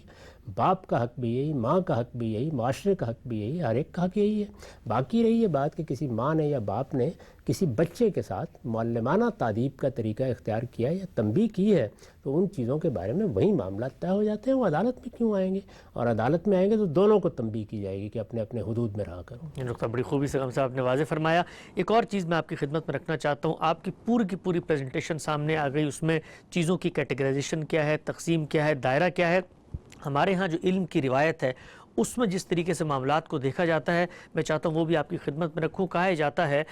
باپ کا حق بھی یہی، ماں کا حق بھی یہی، معاشرے کا حق بھی یہی، ہر ایک کا حق یہی ہے۔ باقی رہی یہ بات کہ کسی ماں نے یا باپ نے کسی بچے کے ساتھ معلمانہ تادیب کا طریقہ اختیار کیا یا تنبیہ کی ہے، تو ان چیزوں کے بارے میں وہی معاملات طے ہو جاتے ہیں۔ وہ عدالت میں کیوں آئیں گے؟ اور عدالت میں آئیں گے تو دونوں کو تنبیہ کی جائے گی کہ اپنے اپنے حدود میں رہا کرو۔ یہ نقطہ بڑی خوبی سے آپ نے واضح فرمایا۔ ایک اور چیز میں آپ کی خدمت میں رکھنا چاہتا ہوں، آپ کی پوری پریزنٹیشن سامنے آ گئی، اس میں چیزوں کی کیٹیگرائزیشن کیا ہے، تقسیم کیا ہے، دائرہ کیا ہے۔ ہمارے ہاں جو علم کی روایت ہے اس میں جس طریقے سے معاملات کو دیکھا جاتا ہے، میں چاہتا ہوں وہ بھی آپ کی خدمت میں رکھوں۔ کہا جاتا ہے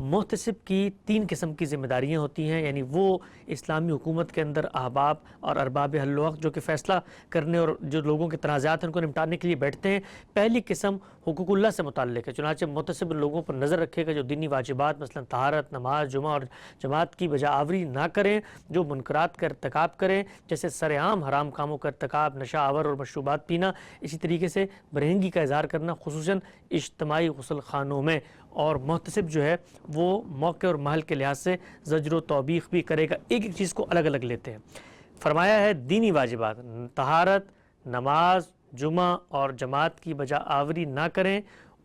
محتسب کی 3 قسم کی ذمہ داریاں ہوتی ہیں، یعنی وہ اسلامی حکومت کے اندر احباب اور ارباب حل و عقد جو کہ فیصلہ کرنے اور جو لوگوں کے تنازعات ہیں ان کو نمٹانے کے لیے بیٹھتے ہیں۔ پہلی قسم حقوق اللہ سے متعلق ہے، چنانچہ محتسب لوگوں پر نظر رکھے گا جو دینی واجبات مثلا طہارت، نماز، جمعہ اور جماعت کی بجا آوری نہ کریں، جو منکرات کا ارتکاب کریں جیسے سر عام حرام کاموں کا ارتکاب، نشہ آور اور مشروبات پینا، اسی طریقے سے برہنگی کا اظہار کرنا خصوصاً اجتماعی غسل خانوں میں۔ اور محتسب جو ہے وہ موقع اور محل کے لحاظ سے زجر و توبیخ بھی کرے گا، ایک ایک چیز کو الگ الگ لیتے ہیں۔ فرمایا ہے دینی واجبات، طہارت، نماز، جمعہ اور جماعت کی بجا آوری نہ کریں،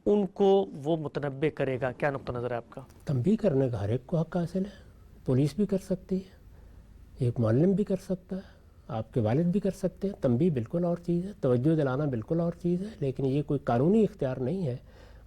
ان کو وہ متنبع کرے گا۔ کیا نقطہ نظر ہے آپ کا؟ تنبیہ کرنے کا ہر ایک کو حق حاصل ہے، پولیس بھی کر سکتی ہے، ایک معلم بھی کر سکتا ہے، آپ کے والد بھی کر سکتے ہیں۔ تنبیہ بالکل اور چیز ہے، توجہ دلانا بالکل اور چیز ہے، لیکن یہ کوئی قانونی اختیار نہیں ہے،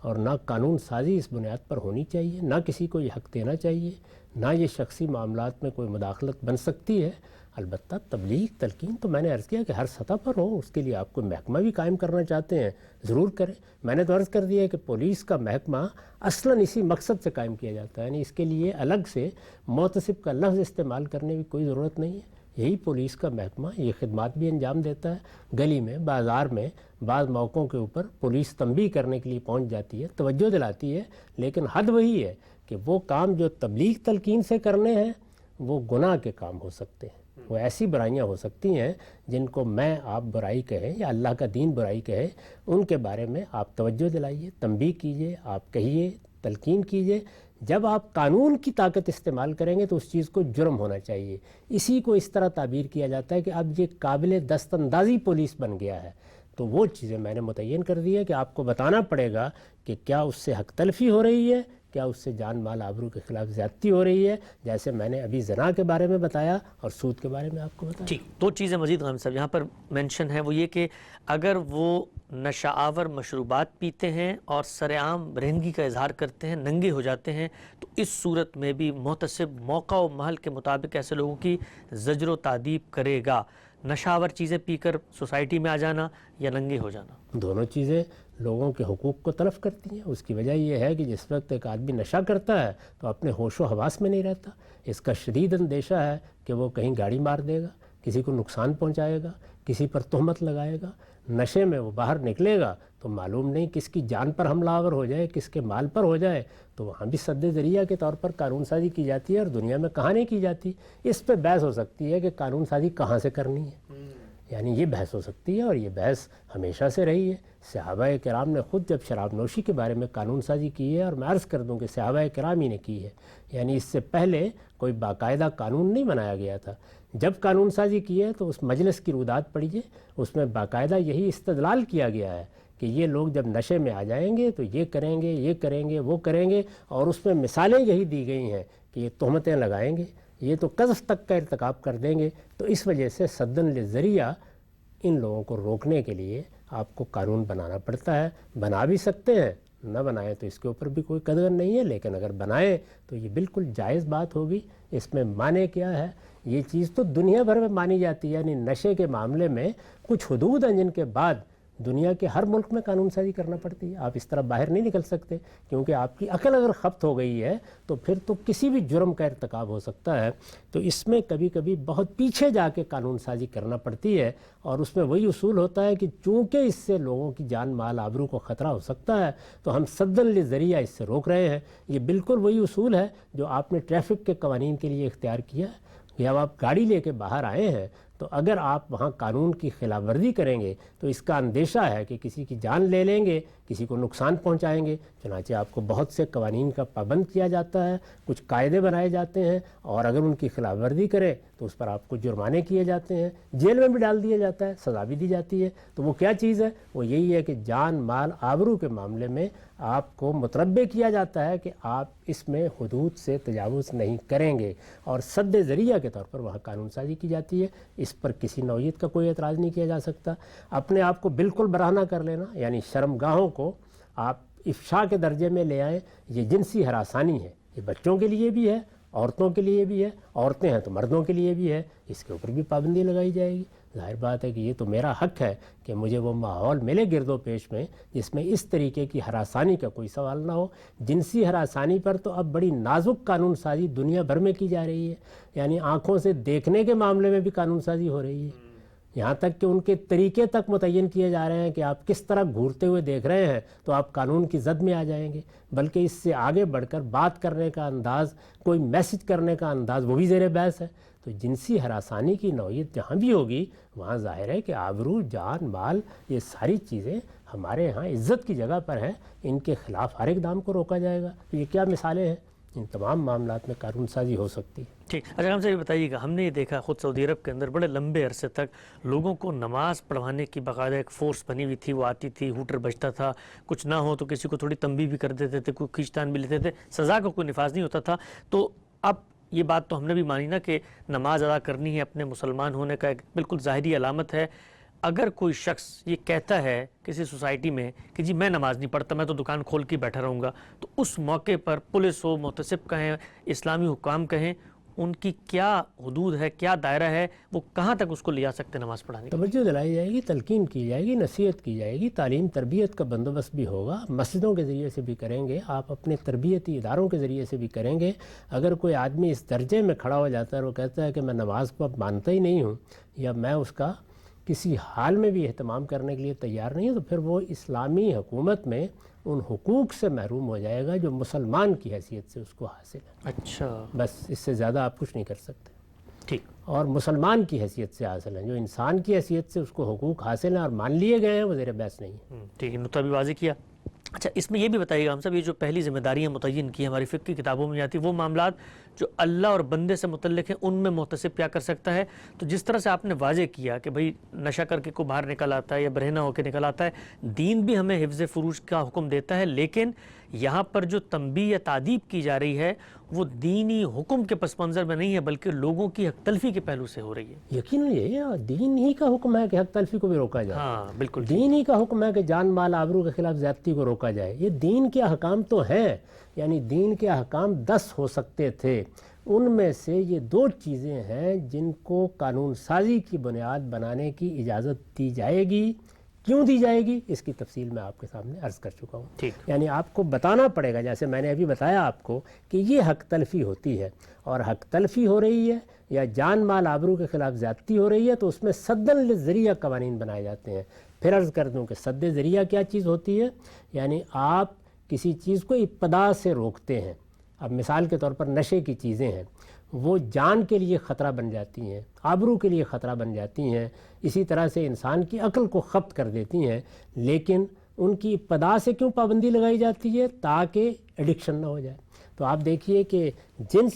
اور نہ قانون سازی اس بنیاد پر ہونی چاہیے، نہ کسی کو یہ حق دینا چاہیے، نہ یہ شخصی معاملات میں کوئی مداخلت بن سکتی ہے۔ البتہ تبلیغ تلقین تو میں نے عرض کیا کہ ہر سطح پر ہو، اس کے لیے آپ کوئی محکمہ بھی قائم کرنا چاہتے ہیں ضرور کریں۔ میں نے تو عرض کر دیا ہے کہ پولیس کا محکمہ اصلاً اسی مقصد سے قائم کیا جاتا ہے، یعنی اس کے لیے الگ سے محتسب کا لفظ استعمال کرنے کی کوئی ضرورت نہیں ہے۔ یہی پولیس کا محکمہ یہ خدمات بھی انجام دیتا ہے۔ گلی میں، بازار میں بعض موقعوں کے اوپر پولیس تنبیہ کرنے کے لیے پہنچ جاتی ہے، توجہ دلاتی ہے، لیکن حد وہی ہے کہ وہ کام جو تبلیغ تلقین سے کرنے ہیں وہ گناہ کے کام ہو سکتے ہیں، وہ ایسی برائیاں ہو سکتی ہیں جن کو میں آپ برائی کہیں یا اللہ کا دین برائی کہے، ان کے بارے میں آپ توجہ دلائیے، تنبیہ کیجیے، آپ کہیے، تلقین کیجیے۔ جب آپ قانون کی طاقت استعمال کریں گے تو اس چیز کو جرم ہونا چاہیے۔ اسی کو اس طرح تعبیر کیا جاتا ہے کہ اب یہ قابل دست اندازی پولیس بن گیا ہے۔ تو وہ چیزیں میں نے متعین کر دی ہے کہ آپ کو بتانا پڑے گا کہ کیا اس سے حق تلفی ہو رہی ہے، کیا اس سے جان مال آبرو کے خلاف زیادتی ہو رہی ہے، جیسے میں نے ابھی زنا کے بارے میں بتایا اور سود کے بارے میں آپ کو بتایا۔ ٹھیک، دو چیزیں مزید غام صاحب یہاں پر مینشن ہے، وہ یہ کہ اگر وہ نشہ آور مشروبات پیتے ہیں اور سرعام رہنگی کا اظہار کرتے ہیں، ننگے ہو جاتے ہیں، تو اس صورت میں بھی محتسب موقع و محل کے مطابق ایسے لوگوں کی زجر و تعدیب کرے گا۔ نشہ آور چیزیں پی کر سوسائٹی میں آ جانا یا ننگے ہو جانا، دونوں چیزیں لوگوں کے حقوق کو تلف کرتی ہیں۔ اس کی وجہ یہ ہے کہ جس وقت ایک آدمی نشہ کرتا ہے تو اپنے ہوش و حواس میں نہیں رہتا، اس کا شدید اندیشہ ہے کہ وہ کہیں گاڑی مار دے گا، کسی کو نقصان پہنچائے گا، کسی پر تہمت لگائے گا۔ نشے میں وہ باہر نکلے گا تو معلوم نہیں کس کی جان پر حملہ آور ہو جائے، کس کے مال پر ہو جائے، تو وہاں بھی سد ذریعہ کے طور پر قانون سازی کی جاتی ہے، اور دنیا میں کہاں نہیں کی جاتی۔ اس پہ بحث ہو سکتی ہے کہ قانون سازی کہاں سے کرنی ہے، یعنی یہ بحث ہو سکتی ہے، اور یہ بحث ہمیشہ سے رہی ہے۔ صحابہ کرام نے خود جب شراب نوشی کے بارے میں قانون سازی کی ہے، اور میں عرض کر دوں کہ صحابہ کرام ہی نے کی ہے، یعنی اس سے پہلے کوئی باقاعدہ قانون نہیں بنایا گیا تھا۔ جب قانون سازی کی ہے تو اس مجلس کی رودات پڑھیے، اس میں باقاعدہ یہی استدلال کیا گیا ہے کہ یہ لوگ جب نشے میں آ جائیں گے تو یہ کریں گے، یہ کریں گے، وہ کریں گے، اور اس میں مثالیں یہی دی گئی ہیں کہ یہ تہمتیں لگائیں گے، یہ تو قذف تک کا ارتکاب کر دیں گے۔ تو اس وجہ سے سدن للذریعہ ان لوگوں کو روکنے کے لیے آپ کو قانون بنانا پڑتا ہے۔ بنا بھی سکتے ہیں، نہ بنائیں تو اس کے اوپر بھی کوئی قدغن نہیں ہے، لیکن اگر بنائیں تو یہ بالکل جائز بات ہوگی۔ اس میں معنی کیا ہے؟ یہ چیز تو دنیا بھر میں مانی جاتی ہے، یعنی نشے کے معاملے میں کچھ حدود ہیں جن کے بعد دنیا کے ہر ملک میں قانون سازی کرنا پڑتی ہے۔ آپ اس طرح باہر نہیں نکل سکتے، کیونکہ آپ کی عقل اگر خبت ہو گئی ہے تو پھر تو کسی بھی جرم کا ارتکاب ہو سکتا ہے۔ تو اس میں کبھی کبھی بہت پیچھے جا کے قانون سازی کرنا پڑتی ہے، اور اس میں وہی اصول ہوتا ہے کہ چونکہ اس سے لوگوں کی جان مال آبرو کو خطرہ ہو سکتا ہے تو ہم سدن للذریعہ اس سے روک رہے ہیں۔ یہ بالکل وہی اصول ہے جو آپ نے ٹریفک کے قوانین کے لیے اختیار کیا ہے کہ اب آپ گاڑی لے کے باہر آئے ہیں تو اگر آپ وہاں قانون کی خلاف ورزی کریں گے تو اس کا اندیشہ ہے کہ کسی کی جان لے لیں گے، کسی کو نقصان پہنچائیں گے، چنانچہ آپ کو بہت سے قوانین کا پابند کیا جاتا ہے، کچھ قاعدے بنائے جاتے ہیں، اور اگر ان کی خلاف ورزی کرے تو اس پر آپ کو جرمانے کیے جاتے ہیں، جیل میں بھی ڈال دیا جاتا ہے، سزا بھی دی جاتی ہے۔ تو وہ کیا چیز ہے؟ وہ یہی ہے کہ جان مال آبرو کے معاملے میں آپ کو متربع کیا جاتا ہے کہ آپ اس میں حدود سے تجاوز نہیں کریں گے، اور سد ذریعہ کے طور پر وہاں قانون سازی کی جاتی ہے۔ اس پر کسی نوعیت کا کوئی اعتراض نہیں کیا جا سکتا۔ اپنے آپ کو بالکل برہنہ کر لینا، یعنی شرمگاہوں کو آپ افشا کے درجے میں لے آئیں، یہ جنسی ہراسانی ہے۔ یہ بچوں کے لیے بھی ہے، عورتوں کے لیے بھی ہے، عورتیں ہیں تو مردوں کے لیے بھی ہے، اس کے اوپر بھی پابندی لگائی جائے گی۔ ظاہر بات ہے کہ یہ تو میرا حق ہے کہ مجھے وہ ماحول ملے گرد و پیش میں جس میں اس طریقے کی ہراسانی کا کوئی سوال نہ ہو۔ جنسی ہراسانی پر تو اب بڑی نازک قانون سازی دنیا بھر میں کی جا رہی ہے، یعنی آنکھوں سے دیکھنے کے معاملے میں بھی قانون سازی ہو رہی ہے، یہاں تک کہ ان کے طریقے تک متعین کیے جا رہے ہیں کہ آپ کس طرح گھورتے ہوئے دیکھ رہے ہیں تو آپ قانون کی زد میں آ جائیں گے۔ بلکہ اس سے آگے بڑھ کر بات کرنے کا انداز، کوئی میسج کرنے کا انداز، وہ بھی زیر بحث ہے۔ تو جنسی ہراسانی کی نوعیت جہاں بھی ہوگی وہاں ظاہر ہے کہ آبرو، جان مال، یہ ساری چیزیں ہمارے ہاں عزت کی جگہ پر ہیں، ان کے خلاف ہر اقدام کو روکا جائے گا۔ تو یہ کیا مثالیں ہیں؟ ان تمام معاملات میں قانون سازی ہو سکتی ہے۔ ٹھیک، اچھا ہم سے یہ بتائیے گا، ہم نے یہ دیکھا خود سعودی عرب کے اندر بڑے لمبے عرصے تک لوگوں کو نماز پڑھوانے کی باقاعدہ ایک فورس بنی ہوئی تھی، وہ آتی تھی، ہوٹر بجتا تھا، کچھ نہ ہو تو کسی کو تھوڑی تنبیہ بھی کر دیتے تھے، کوئی کھینچتان بھی لیتے تھے، سزا کا کوئی نفاذ نہیں ہوتا تھا۔ تو اب یہ بات تو ہم نے بھی مانی نا کہ نماز ادا کرنی ہے، اپنے مسلمان ہونے کا ایک بالکل ظاہری علامت ہے۔ اگر کوئی شخص یہ کہتا ہے کسی سوسائٹی میں کہ جی میں نماز نہیں پڑھتا، میں تو دکان کھول کے بیٹھا رہوں گا، تو اس موقع پر پولیس ہو، محتسب کہیں، اسلامی حکام کہیں، ان کی کیا حدود ہے, کیا دائرہ ہے, وہ کہاں تک اس کو لے جا سکتے ہیں نماز پڑھانے کی؟ توجہ دلائی جائے گی, تلقین کی جائے گی, نصیحت کی جائے گی, تعلیم تربیت کا بندوبست بھی ہوگا, مسجدوں کے ذریعے سے بھی کریں گے, آپ اپنے تربیتی اداروں کے ذریعے سے بھی کریں گے. اگر کوئی آدمی اس درجے میں کھڑا ہو جاتا ہے اور وہ کہتا ہے کہ میں نماز کو اب مانتا ہی نہیں ہوں, یا میں اس کا کسی حال میں بھی اہتمام کرنے کے لیے تیار نہیں ہوں, تو پھر وہ اسلامی حکومت میں ان حقوق سے محروم ہو جائے گا جو مسلمان کی حیثیت سے اس کو حاصل ہے. اچھا, بس اس سے زیادہ آپ کچھ نہیں کر سکتے. ٹھیک. اور مسلمان کی حیثیت سے حاصل ہیں, جو انسان کی حیثیت سے اس کو حقوق حاصل ہیں اور مان لیے گئے ہیں, وہ زیر بحث نہیں ہے. ٹھیک ہے, نقطہ بھی واضح کیا. اچھا, اس میں یہ بھی بتائیے گا ہم صاحب, یہ جو پہلی ذمہ داریاں متعین کی ہماری فقہ کی کتابوں میں آتی, وہ معاملات جو اللہ اور بندے سے متعلق ہیں, ان میں محتسب کیا کر سکتا ہے؟ تو جس طرح سے آپ نے واضح کیا کہ بھئی نشہ کر کے کو باہر نکل آتا ہے یا برہنہ ہو کے نکل آتا ہے, دین بھی ہمیں حفظ فروج کا حکم دیتا ہے, لیکن یہاں پر جو تنبیہ یا تعدیب کی جا رہی ہے وہ دینی حکم کے پس منظر میں نہیں ہے, بلکہ لوگوں کی حق تلفی کے پہلو سے ہو رہی ہے. یقیناً یہ دین ہی کا حکم ہے کہ حق تلفی کو بھی روکا جائے. ہاں بالکل, دین ہی کا حکم ہے کہ جان مال آبرو کے خلاف زیادتی کو روکا جائے. یہ دین کے احکام تو ہیں, یعنی دین کے احکام 10 ہو سکتے تھے, ان میں سے یہ 2 چیزیں ہیں جن کو قانون سازی کی بنیاد بنانے کی اجازت دی جائے گی. کیوں دی جائے گی اس کی تفصیل میں آپ کے سامنے عرض کر چکا ہوں. ٹھیک. یعنی آپ کو بتانا پڑے گا, جیسے میں نے ابھی بتایا آپ کو کہ یہ حق تلفی ہوتی ہے, اور حق تلفی ہو رہی ہے یا جان مال آبرو کے خلاف زیادتی ہو رہی ہے, تو اس میں سدًا للذریعہ قوانین بنائے جاتے ہیں. پھر عرض کر دوں کہ سد ذریعہ کیا چیز ہوتی ہے. یعنی آپ کسی چیز کو ابتدا سے روکتے ہیں. اب مثال کے طور پر نشے کی چیزیں ہیں, وہ جان کے لیے خطرہ بن جاتی ہیں, آبرو کے لیے خطرہ بن جاتی ہیں, اسی طرح سے انسان کی عقل کو خبت کر دیتی ہیں, لیکن ان کی ابتدا سے کیوں پابندی لگائی جاتی ہے؟ تاکہ ایڈکشن نہ ہو جائے. تو آپ دیکھیے کہ جنس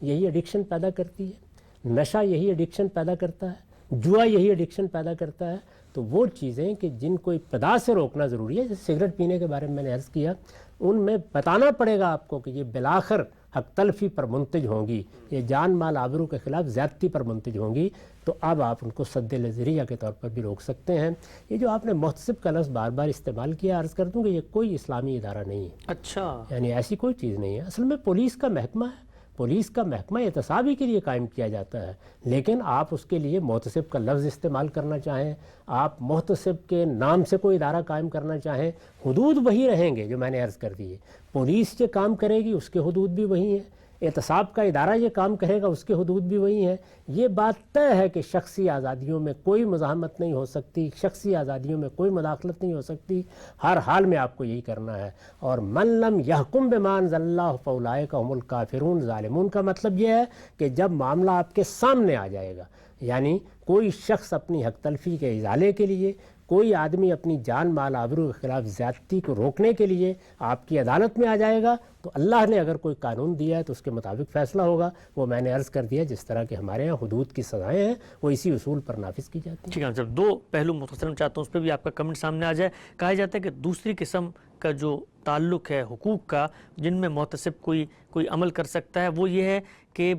یہی ایڈکشن پیدا کرتی ہے, نشہ یہی ایڈکشن پیدا کرتا ہے, جوا یہی ایڈکشن پیدا کرتا ہے. تو وہ چیزیں کہ جن کو ابتدا سے روکنا ضروری ہے, جیسے سگریٹ پینے کے بارے میں میں نے عرض کیا, ان میں بتانا پڑے گا آپ کو کہ یہ بالآخر حق تلفی پر منتج ہوں گی, یہ جان مال آبرو کے خلاف زیادتی پر منتج ہوں گی, تو اب آپ ان کو سد ذریعہ کے طور پر بھی روک سکتے ہیں. یہ جو آپ نے محتسب کا لفظ بار بار استعمال کیا, عرض کر دوں کہ یہ کوئی اسلامی ادارہ نہیں ہے. اچھا, یعنی ایسی کوئی چیز نہیں ہے. اصل میں پولیس کا محکمہ ہے, پولیس کا محکمہ احتسابی کے لیے قائم کیا جاتا ہے, لیکن آپ اس کے لیے محتسب کا لفظ استعمال کرنا چاہیں, آپ محتسب کے نام سے کوئی ادارہ قائم کرنا چاہیں, حدود وہی رہیں گے جو میں نے عرض کر دی ہے. پولیس جو کام کرے گی اس کے حدود بھی وہی ہیں, احتساب کا ادارہ یہ کام کرے گا اس کے حدود بھی وہی ہیں. یہ بات طے ہے کہ شخصی آزادیوں میں کوئی مزاحمت نہیں ہو سکتی, شخصی آزادیوں میں کوئی مداخلت نہیں ہو سکتی, ہر حال میں آپ کو یہی کرنا ہے. اور من لم یحکم بما انزل اللہ فاولئک هم الکافرون ظالمون کا مطلب یہ ہے کہ جب معاملہ آپ کے سامنے آ جائے گا, یعنی کوئی شخص اپنی حق تلفی کے ازالے کے لیے, کوئی آدمی اپنی جان مال آبرو کے خلاف زیادتی کو روکنے کے لیے آپ کی عدالت میں آ جائے گا, تو اللہ نے اگر کوئی قانون دیا ہے تو اس کے مطابق فیصلہ ہوگا. وہ میں نے عرض کر دیا, جس طرح کہ ہمارے ہاں حدود کی سزائیں ہیں وہ اسی اصول پر نافذ کی جاتی ہیں. ٹھیک ہے سر, 2 پہلو مختصراً چاہتا ہوں اس پہ بھی آپ کا کمنٹ سامنے آ جائے. کہا جاتا ہے کہ دوسری قسم کا جو تعلق ہے حقوق کا جن میں محتسب کوئی عمل کر سکتا ہے, وہ یہ ہے کہ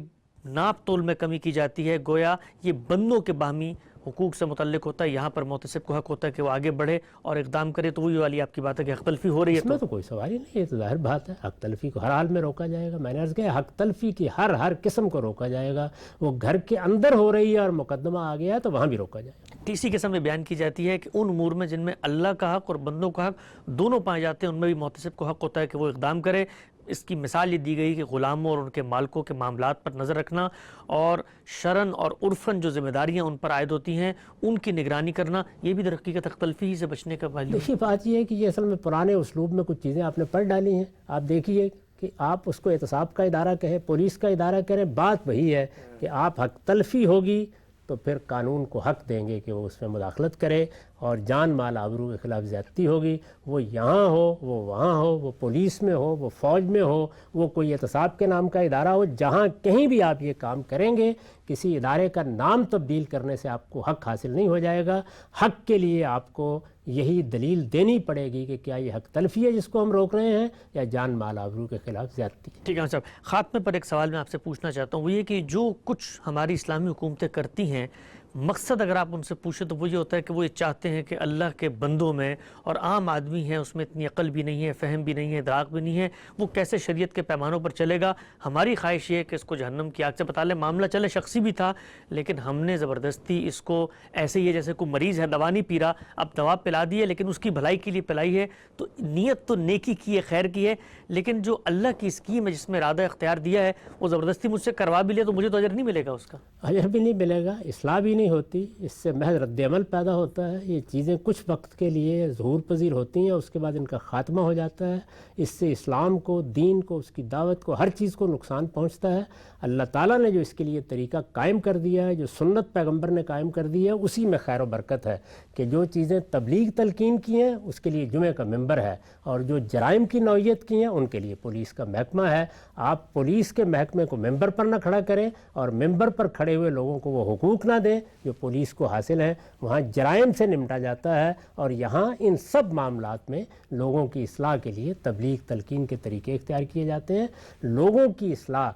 ناپ تول میں کمی کی جاتی ہے. گویا یہ بندوں کے باہمی حقوق سے متعلق ہوتا ہے, یہاں پر محتسب کو حق ہوتا ہے کہ وہ آگے بڑھے اور اقدام کرے. تو وہی والی آپ کی بات ہے کہ حق تلفی ہو رہی ہے, اس میں تو کوئی سوال ہی نہیں, یہ تو ظاہر بات ہے. حق تلفی کو ہر حال میں روکا جائے گا. میں نے عرض کیا, حق تلفی کی ہر قسم کو روکا جائے گا. وہ گھر کے اندر ہو رہی ہے اور مقدمہ آ گیا ہے تو وہاں بھی روکا جائے گا. تیسری قسم میں بیان کی جاتی ہے کہ ان امور میں جن میں اللہ کا حق اور بندوں کا حق دونوں پائے جاتے ہیں, ان میں بھی محتسب کو حق ہوتا ہے کہ وہ اقدام کرے. اس کی مثال یہ دی گئی کہ غلاموں اور ان کے مالکوں کے معاملات پر نظر رکھنا اور شرعاً اور عرفاً جو ذمہ داریاں ان پر عائد ہوتی ہیں ان کی نگرانی کرنا, یہ بھی در حقیقت حق تلفی ہی سے بچنے کا پہلو ہے. دیکھیے بات یہ ہے کہ یہ اصل میں پرانے اسلوب میں کچھ چیزیں آپ نے پڑھ ڈالی ہیں. آپ دیکھیے کہ آپ اس کو احتساب کا ادارہ کہیں, پولیس کا ادارہ کریں, بات وہی ہے کہ آپ حق تلفی ہوگی تو پھر قانون کو حق دیں گے کہ وہ اس میں مداخلت کرے, اور جان مال آبرو کے خلاف زیادتی ہوگی, وہ یہاں ہو, وہ وہاں ہو, وہ پولیس میں ہو, وہ فوج میں ہو, وہ کوئی احتساب کے نام کا ادارہ ہو, جہاں کہیں بھی آپ یہ کام کریں گے, کسی ادارے کا نام تبدیل کرنے سے آپ کو حق حاصل نہیں ہو جائے گا. حق کے لیے آپ کو یہی دلیل دینی پڑے گی کہ کیا یہ حق تلفی ہے جس کو ہم روک رہے ہیں یا جان مال آبرو کے خلاف زیادتی. ٹھیک ہے صاحب, خاتمے پر ایک سوال میں آپ سے پوچھنا چاہتا ہوں, وہ یہ کہ جو کچھ ہماری اسلامی حکومتیں کرتی ہیں مقصد اگر آپ ان سے پوچھیں تو وہ یہ ہوتا ہے کہ وہ یہ چاہتے ہیں کہ اللہ کے بندوں میں اور عام آدمی ہیں اس میں اتنی عقل بھی نہیں ہے، فہم بھی نہیں ہے، ادراک بھی نہیں ہے، وہ کیسے شریعت کے پیمانوں پر چلے گا۔ ہماری خواہش یہ ہے کہ اس کو جہنم کی آگ سے بتا لیں۔ معاملہ چلے شخصی بھی تھا لیکن ہم نے زبردستی اس کو ایسے ہی ہے جیسے کوئی مریض ہے دوا نہیں پی رہا، اب دوا پلا دی ہے لیکن اس کی بھلائی کے لیے پلائی ہے، تو نیت تو نیکی کی ہے، خیر کی ہے، لیکن جو اللہ کی اسکیم ہے جس میں ارادہ اختیار دیا ہے وہ زبردستی مجھ سے کروا بھی لے تو مجھے تو اجر نہیں ملے گا اس کا۔ اجر بھی نہیں ملے گا، اصلاح بھی نہیں ہوتی، اس سے محض رد عمل پیدا ہوتا ہے۔ یہ چیزیں کچھ وقت کے لیے ظہور پذیر ہوتی ہیں، اس کے بعد ان کا خاتمہ ہو جاتا ہے۔ اس سے اسلام کو، دین کو، اس کی دعوت کو، ہر چیز کو نقصان پہنچتا ہے۔ اللہ تعالیٰ نے جو اس کے لیے طریقہ قائم کر دیا ہے، جو سنت پیغمبر نے قائم کر دی ہے، اسی میں خیر و برکت ہے کہ جو چیزیں تبلیغ تلقین کی ہیں اس کے لیے جمعہ کا ممبر ہے، اور جو جرائم کی نوعیت کی ہیں ان کے لیے پولیس کا محکمہ ہے۔ آپ پولیس کے محکمے کو ممبر پر نہ کھڑا کریں اور ممبر پر کھڑے ہوئے لوگوں کو وہ حقوق نہ دیں جو پولیس کو حاصل ہیں۔ وہاں جرائم سے نمٹا جاتا ہے، اور یہاں ان سب معاملات میں لوگوں کی اصلاح کے لیے تبلیغ تلقین کے طریقے اختیار کیے جاتے ہیں۔ لوگوں کی اصلاح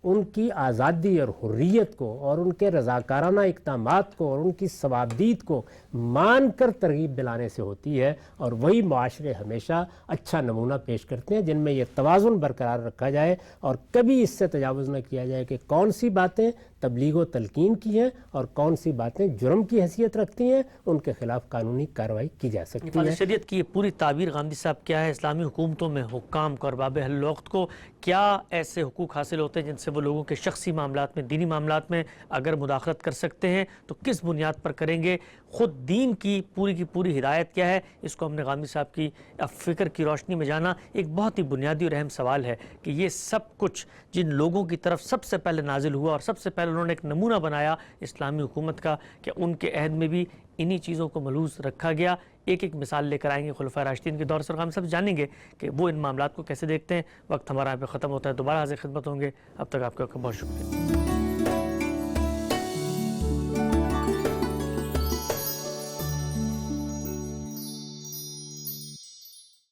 ان کی آزادی اور حریت کو اور ان کے رضاکارانہ اقدامات کو اور ان کی ثوابدید کو مان کر ترغیب دلانے سے ہوتی ہے، اور وہی معاشرے ہمیشہ اچھا نمونہ پیش کرتے ہیں جن میں یہ توازن برقرار رکھا جائے اور کبھی اس سے تجاوز نہ کیا جائے کہ کون سی باتیں تبلیغ و تلقین کی ہیں اور کون سی باتیں جرم کی حیثیت رکھتی ہیں، ان کے خلاف قانونی کارروائی کی جا سکتی ہے۔ شریعت کی یہ پوری تعبیر غامدی صاحب کیا ہے؟ اسلامی حکومتوں میں حکام کو، ارباب اہل وقت کو کیا ایسے حقوق حاصل ہوتے ہیں جن سے وہ لوگوں کے شخصی معاملات میں، دینی معاملات میں اگر مداخلت کر سکتے ہیں تو کس بنیاد پر کریں گے؟ خود دین کی پوری ہدایت کیا ہے؟ اس کو ہم نے غامدی صاحب کی فکر کی روشنی میں جانا۔ ایک بہت ہی بنیادی اور اہم سوال ہے کہ یہ سب کچھ جن لوگوں کی طرف سب سے پہلے نازل ہوا اور سب سے پہلے انہوں نے ایک نمونہ بنایا اسلامی حکومت کا، کہ ان کے عہد میں بھی انہی چیزوں کو ملحوظ رکھا گیا۔ ایک مثال لے کر آئیں گے خلفائے راشدین کے دور سے، غامدی صاحب جانیں گے کہ وہ ان معاملات کو کیسے دیکھتے ہیں۔ وقت ہمارا یہاں پہ ختم ہوتا ہے، دوبارہ حاضر خدمت ہوں گے، اب تک آپ کا بہت شکریہ۔